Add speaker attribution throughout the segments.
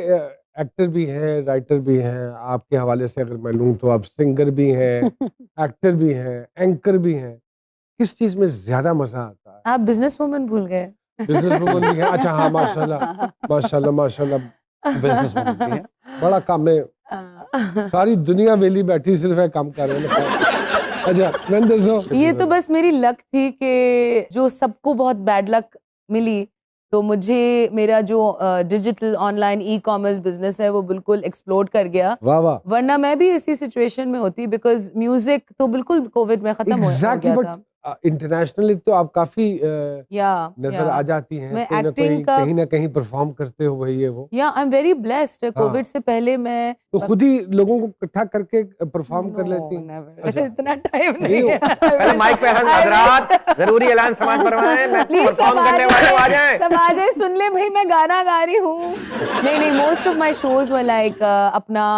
Speaker 1: Actor भी हैं, writer भी हैं, आपके हवाले से अगर मैं लूँ तो आप सिंगर भी हैं, एक्टर भी हैं, एंकर भी हैं। किस चीज़ में ज़्यादा मज़ा आता है?
Speaker 2: आप बिजनेस वुमन भूल गए।
Speaker 1: बिज़नेस वुमन भी हैं? अच्छा हाँ, माशाल्लाह, माशाल्लाह, माशाल्लाह बिज़नेस वुमन भी हैं। बड़ा काम है, सारी दुनिया वेली बैठी सिर्फ़ है काम कर रहे हैं। अच्छा, then there's
Speaker 2: ये तो बस मेरी लक थी कि जो सबको बहुत बैड लक मिली, तो मुझे मेरा जो डिजिटल ऑनलाइन ई-कॉमर्स बिज़नेस है वो बिल्कुल एक्सप्लोड कर गया।
Speaker 1: वाह, वाह!
Speaker 2: वरना मैं भी इसी सिचुएशन में होती बिकॉज़ म्यूज़िक तो बिल्कुल कोविड में खत्म हो
Speaker 1: एग्ज़ैक्टली
Speaker 2: गया
Speaker 1: बट
Speaker 2: था।
Speaker 1: इंटरनेशनली तो आप काफ़ी
Speaker 2: या
Speaker 1: नज़र आ जाती हैं,
Speaker 2: मैं
Speaker 1: कोई ना कोई
Speaker 2: एक्टिंग का
Speaker 1: कहीं न कहीं परफ़ॉर्म करते हो ये वो।
Speaker 2: या आई एम वेरी ब्लेस्ड।
Speaker 1: हाँ।
Speaker 2: कोविड से पहले मैं
Speaker 1: तो खुद ही लोगों को इकट्ठा करके परफ़ॉर्म कर लेती
Speaker 2: नो
Speaker 1: हैं?
Speaker 2: नेवर
Speaker 1: अच्छा।
Speaker 2: इतना टाइम
Speaker 1: नहीं
Speaker 2: नहीं
Speaker 1: हो-
Speaker 2: है।
Speaker 3: पहले माइक पे हज़रात जरूरी ऐलान समाज फरमाएं, मैं
Speaker 2: प्लीज
Speaker 3: परफॉर्म करने वाले हूं, आ जाएं।
Speaker 2: सब आ जाए, सुन ले भाई मैं गाना गा रही हूँ। नहीं most of my shows were like अपना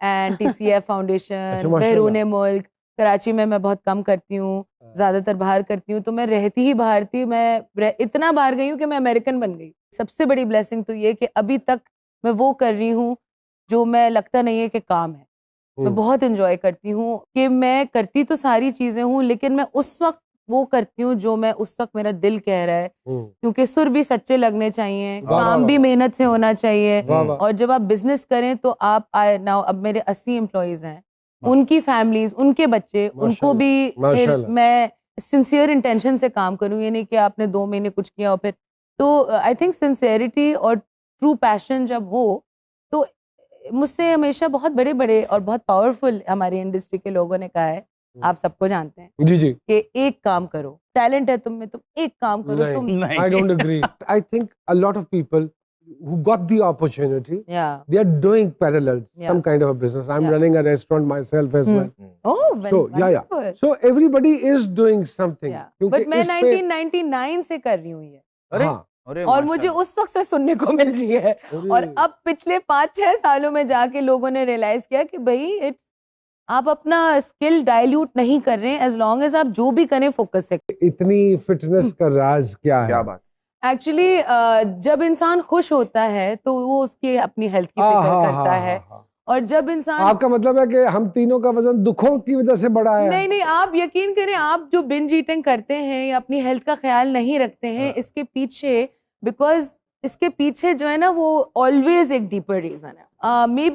Speaker 2: एंड TCF फाउंडेशन,
Speaker 1: माशाल्लाह।
Speaker 2: बैरून मुल्क। कराची में मैं बहुत कम करती हूँ, ज्यादातर बाहर करती हूँ, तो मैं रहती ही बाहर थी। मैं इतना बाहर गई हूँ कि मैं अमेरिकन बन गई। सबसे बड़ी ब्लेसिंग तो ये कि अभी तक मैं वो कर रही हूँ जो मैं लगता नहीं है कि काम है। मैं बहुत एंजॉय करती हूँ कि मैं करती तो सारी चीजें हूँ, लेकिन मैं उस वक्त वो करती हूँ जो मैं उस वक्त मेरा दिल कह रहा है, क्योंकि सुर भी सच्चे लगने चाहिए,
Speaker 1: वाह,
Speaker 2: काम
Speaker 1: वाह,
Speaker 2: भी
Speaker 1: वाह।
Speaker 2: मेहनत से होना चाहिए।
Speaker 1: वाह, वाह।
Speaker 2: और जब आप बिजनेस करें तो आप नाउ अब मेरे 80 एम्प्लॉयज हैं, उनकी फैमिलीज, उनके बच्चे, उनको भी
Speaker 1: माशाल्लाह।
Speaker 2: मैं सिंसियर इंटेंशन से काम करूँ। ये नहीं कि आपने 2 महीने कुछ किया और फिर तो आई थिंक सिंसियरिटी और ट्रू पैशन जब हो तो मुझसे हमेशा बहुत बड़े बड़े और बहुत पावरफुल हमारी इंडस्ट्री के लोगों ने कहा है, आप सबको जानते हैं
Speaker 1: जी, जी।
Speaker 2: कि एक काम करो, टैलेंट है तुम में, तुम एक काम करो। तुम
Speaker 3: नहीं।
Speaker 1: I don't agree. I think a lot of people who got the opportunity,
Speaker 2: या
Speaker 1: they are doing parallel,
Speaker 2: Yeah.
Speaker 1: some kind of a business. I'm
Speaker 2: Yeah.
Speaker 1: running a restaurant myself as well.
Speaker 2: Oh
Speaker 1: So, yeah. So everybody is doing something. क्योंकि
Speaker 2: but मैं
Speaker 1: इस पे
Speaker 2: 1999 से कर रही हूँ ये,
Speaker 3: अरे
Speaker 1: हाँ,
Speaker 3: अरे
Speaker 2: और मुझे उस वक्त से सुनने को मिल रही है। और
Speaker 1: अरे,
Speaker 2: अब पिछले 5-6 सालों में जाके लोगों ने रियलाइज किया कि भाई इट्स आप अपना स्किल डाइल्यूट नहीं कर रहे हैं, एज लॉन्ग एज आप जो भी करें फोकस से।
Speaker 1: इतनी फिटनेस का राज क्या है?
Speaker 3: क्या बात।
Speaker 2: एक्चुअली जब इंसान खुश होता है तो वो उसकी अपनी हेल्थ की फिक्र करता है, और जब इंसान
Speaker 1: आपका मतलब है कि हम तीनों का वजन दुखों की वजह से बढ़ा है?
Speaker 2: नहीं आप यकीन करें, आप जो बिंज ईटिंग करते हैं या अपनी हेल्थ का ख्याल नहीं रखते हैं, इसके पीछे बिकॉज इसके पीछे जो है ना वो ऑलवेज एक डीपर रीजन है। मे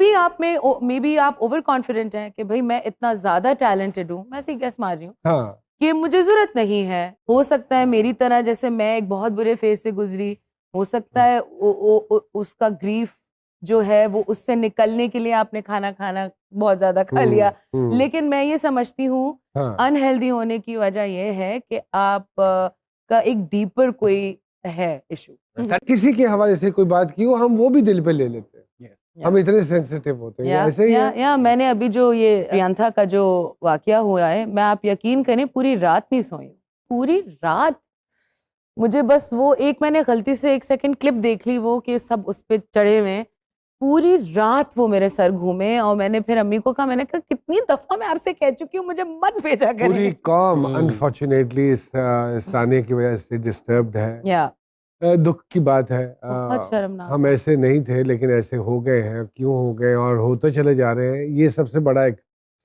Speaker 2: बी आप ओवर कॉन्फिडेंट हैं कि भाई मैं इतना ज्यादा टैलेंटेड हूँ, मैं ऐसे गैस मार रही हूँ
Speaker 1: हाँ,
Speaker 2: कि मुझे जरूरत नहीं है। हो सकता है मेरी तरह जैसे मैं एक बहुत बुरे फेज से गुजरी, हो सकता है उसका ग्रीफ जो है वो उससे निकलने के लिए आपने खाना बहुत ज्यादा खा लिया। लेकिन मैं ये समझती हूँ
Speaker 1: हाँ।
Speaker 2: अनहेल्दी होने की वजह ये है कि आप का एक डीपर कोई है इशू।
Speaker 1: किसी के हवाले से कोई बात की हो, हम वो भी दिल पे ले लेते हैं। हम इतने सेंसिटिव होते हैं, ऐसे ही है।
Speaker 2: या मैंने अभी जो ये प्रियंका का जो वाकया हुआ है, मैं आप यकीन करें पूरी रात नहीं सोई, पूरी रात। मुझे बस वो एक मैंने गलती से 1 सेकंड क्लिप देख ली वो कि सब उस पे चढ़े हुए, पूरी रात वो मेरे सर घूमे। और मैंने फिर अम्मी को कहा, मैंने कहा कितनी दफा मैं आपसे कह चुकी हूँ मुझे मत भेजा करें।
Speaker 1: पूरी कौम अनफॉर्चुनेटली इस साने की वजह से डिस्टर्ब्ड है।
Speaker 2: या
Speaker 1: दुख की बात है।
Speaker 2: बहुत शर्मनाक।
Speaker 1: हम ऐसे नहीं थे लेकिन ऐसे हो गए हैं, क्यों हो गए और होते चले जा रहे हैं, ये सबसे बड़ा एक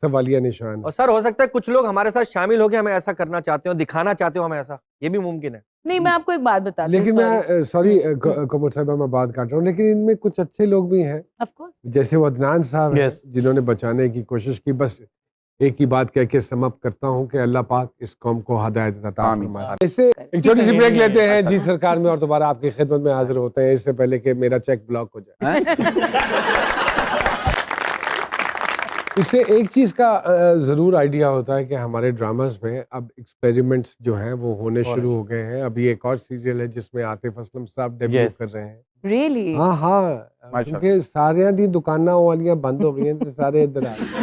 Speaker 1: सवालिया निशान है।
Speaker 3: और सर हो सकता है कुछ लोग हमारे साथ शामिल होकर हमें ऐसा करना चाहते हो, दिखाना चाहते हो हमें ऐसा, ये भी मुमकिन है।
Speaker 2: नहीं मैं आपको एक बात बताती हूँ,
Speaker 1: लेकिन मैं सॉरी कमर साहब मैं बात काट रहा हूँ, लेकिन इनमें कुछ अच्छे लोग भी हैं,
Speaker 2: ऑफ कोर्स
Speaker 1: जैसे वो अदनान साहब हैं,
Speaker 3: Yes.
Speaker 1: जिन्होंने बचाने की कोशिश की। बस एक ही बात कह के समाप्त करता हूँ कि अल्लाह पाक इस कौम को हिदायत अता फरमाए। इससे एक छोटी सी ब्रेक लेते हैं जी सरकार में, और दोबारा आपकी खिदमत में हाजिर होते हैं, इससे पहले कि मेरा चेक ब्लॉक हो जाए। इससे एक चीज़ का ज़रूर आइडिया होता है कि हमारे ड्रामास में अब एक्सपेरिमेंट्स जो हैं वो होने शुरू हो गए हैं। अभी एक और सीरियल है जिसमें आतिफ असलम साहब डेब्यू कर रहे हैं।
Speaker 2: रियली
Speaker 1: हाँ, क्योंकि सारियां दी दुकाना वालियां बंद हो गई हैं तो सारे इधर आ गए।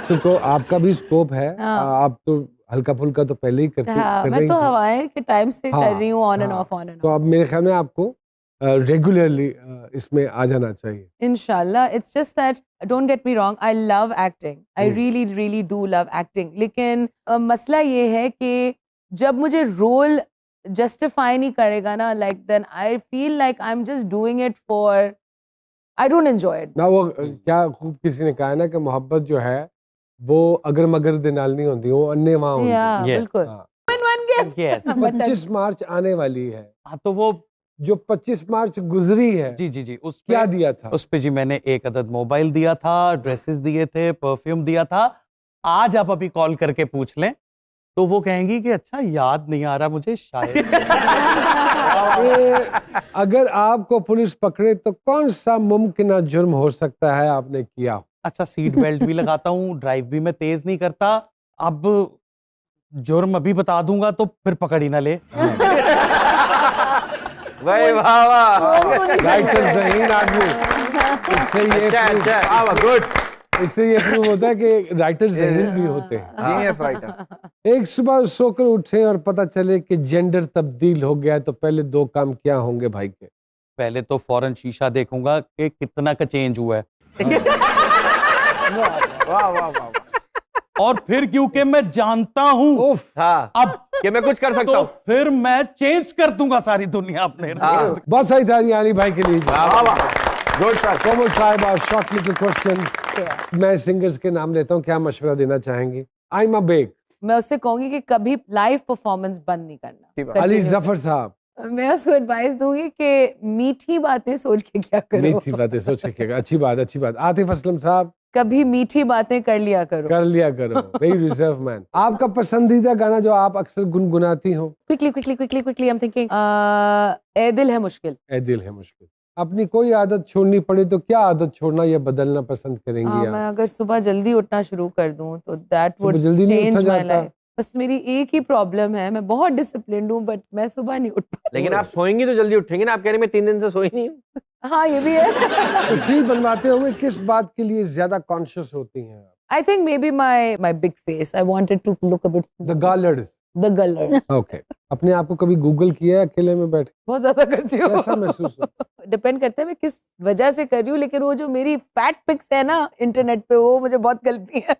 Speaker 1: तो आपका भी स्कोप है। आप तो हल्का फुल्का तो पहले ही कर
Speaker 2: मैं
Speaker 1: रही
Speaker 2: तो
Speaker 1: थी।
Speaker 2: हवाएं के टाइम से कर रही हूँ, ऑन एंड ऑफ
Speaker 1: तो अब मेरे ख्याल में आपको रेगुलरली इसमें आ जाना चाहिए।
Speaker 2: इंशाल्लाह। It's just that don't get me wrong, I love acting, I really do love acting. लेकिन मसला ये है कि जब मुझे रोल जस्टिफाई नहीं करेगा ना, like then I feel like I am just doing it for I don't enjoy it.
Speaker 1: ना वो क्या खूब किसी ने कहा है ना कि मोहब्बत जो है वो अगर मगर दे नाल नहीं होती, वो अन्य वहाँ होती है।
Speaker 2: Yeah,
Speaker 4: Yes.
Speaker 2: बिल्कुल।
Speaker 1: हाँ।
Speaker 2: Win one gift.
Speaker 4: Yes.
Speaker 2: बचा
Speaker 1: 25 मार्च आने वाली है,
Speaker 4: हाँ तो वो
Speaker 1: जो 25 मार्च गुजरी है,
Speaker 4: जी उस
Speaker 1: क्या
Speaker 4: पे
Speaker 1: दिया था?
Speaker 4: उस पे जी मैंने एक अदद मोबाइल दिया था, ड्रेसेस दिए थे, परफ्यूम दिया था। आज आप अभी कॉल करके पूछ लें तो वो कहेंगी कि अच्छा याद नहीं आ रहा मुझे शायद।
Speaker 1: ये अगर आपको पुलिस पकड़े तो कौन सा मुमकिन जुर्म हो सकता है आपने किया हो?
Speaker 4: अच्छा सीट बेल्ट भी लगाता हूँ, ड्राइव भी मैं तेज नहीं करता। अब जुर्म अभी बता दूंगा तो फिर पकड़ ही ना ले।
Speaker 3: भाई वाह वाह,
Speaker 1: राइटर ज़हीन आदमी, इससे ये
Speaker 3: अच्छा
Speaker 1: proof-
Speaker 3: अच्छा, वाह गुड,
Speaker 1: इससे ये प्रूव होता है कि राइटर ज़हीन भी होते हैं।
Speaker 3: Genius writer.
Speaker 1: एक सुबह सोकर उठे और पता चले कि जेंडर तब्दील हो गया, तो पहले दो काम क्या होंगे भाई के?
Speaker 4: पहले तो फौरन शीशा देखूंगा कि कितना का चेंज हुआ है,
Speaker 3: वाह वाह वाह,
Speaker 4: और फिर क्योंकि मैं जानता हूँ
Speaker 1: उफ,
Speaker 3: हाँ
Speaker 4: अब
Speaker 3: कि मैं कुछ कर सकता
Speaker 4: तो
Speaker 3: हूँ।
Speaker 4: फिर मैं चेंज कर दूंगा सारी दुनिया अपने।
Speaker 3: हाँ।
Speaker 1: बहुत सारी तालियां अली भाई के लिए।
Speaker 3: वाह वाह, गुड सर।
Speaker 1: कोमल साहिबा, शॉर्ट लिटिल क्वेश्चन। मैं सिंगर्स के नाम लेता हूँ, क्या मशवरा देना चाहेंगी? आइमा बेग,
Speaker 2: मैं उससे कहूंगी कि कभी लाइव परफॉर्मेंस बंद नहीं करना।
Speaker 1: अली
Speaker 2: Continue
Speaker 1: जफर साहब,
Speaker 2: मैं उसको एडवाइस दूंगी कि मीठी बातें सोच के क्या करो।
Speaker 1: मीठी बातें सोच के क्या? अच्छी बात, अच्छी बात। आतिफ असलम साहब,
Speaker 2: कभी मीठी बातें कर लिया करो।
Speaker 1: कर लिया करो, वेरी रिजर्व मैन। आपका पसंदीदा गाना जो आप अक्सर गुनगुनाती हो?
Speaker 2: क्विकली आई एम थिंकिंग ए दिल है मुश्किल।
Speaker 1: ए दिल है मुश्किल। अपनी कोई आदत छोड़नी पड़े तो क्या आदत छोड़ना या बदलना पसंद करेंगी
Speaker 2: मैं
Speaker 1: आप?
Speaker 2: अगर सुबह जल्दी उठना शुरू कर दूं तो दैट
Speaker 1: सुबह
Speaker 2: वुड
Speaker 1: जल्दी नहीं
Speaker 2: चेंज
Speaker 1: उठा
Speaker 2: माय
Speaker 1: जाता?
Speaker 2: लाइफ। बस मेरी एक ही प्रॉब्लम है, मैं बहुत डिसिप्लिन्ड हूँ बट मैं सुबह नहीं उठ पाती।
Speaker 3: लेकिन आप सोएंगी तो जल्दी उठेंगी ना, आप कह रही मैं 3 दिन से सोई नहीं हूँ।
Speaker 2: हाँ ये भी है।
Speaker 1: तस्वीर बनवाते हुए किस बात के लिए ज्यादा कॉन्शियस होती हैं आप?
Speaker 2: I think maybe my big face. I wanted to look a bit
Speaker 1: the गालर्ड्स।
Speaker 2: द गलर।
Speaker 1: ओके, अपने आप को कभी गूगल किया है अकेले में बैठ के?
Speaker 2: बहुत ज्यादा करती हूँ।
Speaker 1: कैसा महसूस होता
Speaker 2: डिपेंड करता है मैं किस वजह से कर रही हूँ, लेकिन वो जो मेरी फैट पिक्स है ना इंटरनेट पे, वो मुझे बहुत गलती है।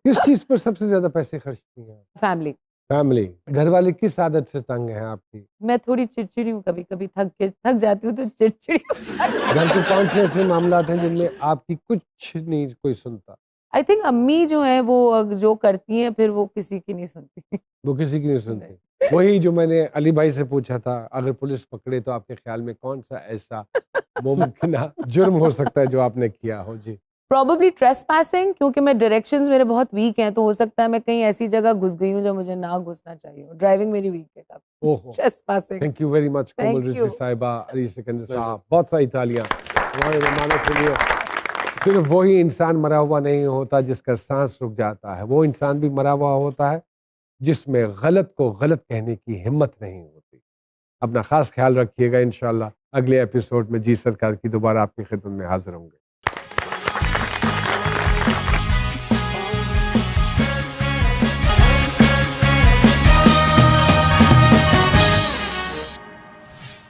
Speaker 1: किस चीज पर सबसे ज्यादा पैसे खर्चती हैं?
Speaker 2: फैमिली।
Speaker 1: फैमिली। घर वाले किस आदत से तंग हैं आपकी?
Speaker 2: मैं थोड़ी चिड़चिड़ी हूँ, कभी कभी थक जाती हूँ तो चिड़चिड़ी।
Speaker 1: घर के कौन से ऐसे मामलात हैं जिनमें आपकी कुछ नहीं कोई सुनता?
Speaker 2: आई थिंक अम्मी जो है वो जो करती हैं फिर वो किसी की नहीं सुनती।
Speaker 1: वो किसी की नहीं सुनती। वही जो मैंने अली भाई से पूछा था, अगर पुलिस पकड़े तो आपके ख्याल में कौन सा ऐसा मुमकिन जुर्म हो सकता है जो आपने किया हो? जी।
Speaker 2: प्रॉबेबली ट्रेसपासिंग, क्योंकि मैं डायरेक्शंस मेरे बहुत वीक हैं, तो हो सकता है मैं कहीं ऐसी जगह घुस गई हूँ जो मुझे ना घुसना चाहिए। ड्राइविंग मेरी वीक है काफी।
Speaker 1: ओहो,
Speaker 2: trespassing.
Speaker 1: Thank you very much Komal
Speaker 2: Thank
Speaker 1: Rizvi
Speaker 2: you.
Speaker 1: साहिबा, अली सिकंदर साहब, बहुत सारी तालियां हमारे मेहमानों के लिए। सिर्फ वही इंसान मरा हुआ नहीं होता जिसका सांस रुक जाता है, वो इंसान भी मरा हुआ होता है जिसमें गलत को गलत कहने की हिम्मत नहीं होती। अपना खास ख्याल रखिएगा। इंशाल्लाह अगले एपिसोड में जी सरकार की दोबारा आपकी खिदमत में हाजिर होंगे।